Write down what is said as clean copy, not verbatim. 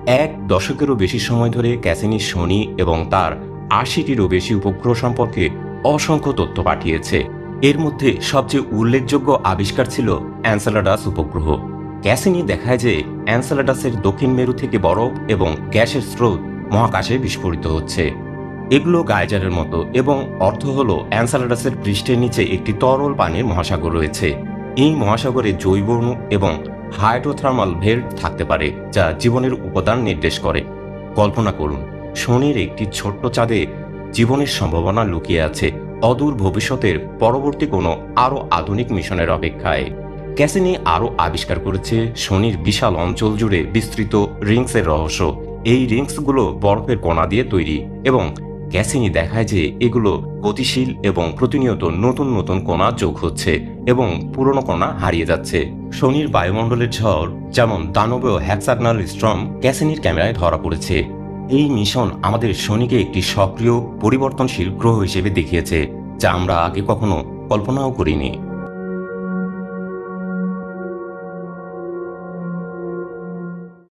এক দশকেরও বেশি সময় ধরে ক্যাসিনি শনি এবং তার ৮০টিরও বেশি উপগ্রহ সম্পর্কে অসংখ্য তথ্য পাঠিয়েছে। এর মধ্যে সবচেয়ে উল্লেখযোগ্য আবিষ্কার ছিল এনসেলাডাস উপগ্রহ। ক্যাসিনি দেখায় যে এনসেলাডাসের দক্ষিণ মেরু থেকে বরফ এবং গ্যাসের স্রোত মহাকাশে বিস্ফোরিত হচ্ছে। এগুলো গাইজারের মতো এবং অর্থ হলো এনসেলাডাসের পৃষ্ঠের নিচে একটি তরল পানির মহাসাগর রয়েছে। এই মহাসাগরে জৈব অণু এবং হাইড্রোথার্মাল ভেন্ট থাকতে পারে, যা জীবনের উপাদান নির্দেশ করে। কল্পনা করুন, শনির একটি ছোট্ট চাঁদে জীবনের সম্ভাবনা লুকিয়ে আছে, অদূর ভবিষ্যতের পরবর্তী কোনো আরও আধুনিক মিশনের অপেক্ষায়। ক্যাসিনি আরও আবিষ্কার করেছে শনির বিশাল অঞ্চল জুড়ে বিস্তৃত রিংসের রহস্য। এই রিংসগুলো বরফের কণা দিয়ে তৈরি এবং ক্যাসিনি দেখায় যে এগুলো গতিশীল এবং প্রতিনিয়ত নতুন নতুন কণা যোগ হচ্ছে এবং পুরনো কণা হারিয়ে যাচ্ছে। শনির বায়ুমণ্ডলের ঝড়, যেমন দানবীয় হ্যাক্সাগনাল স্টর্ম, ক্যাসিনির ক্যামেরায় ধরা পড়েছে। এই মিশন আমাদের শনিকে একটি সক্রিয় পরিবর্তনশীল গ্রহ হিসেবে দেখিয়েছে, যা আমরা আগে কখনো কল্পনাও করিনি।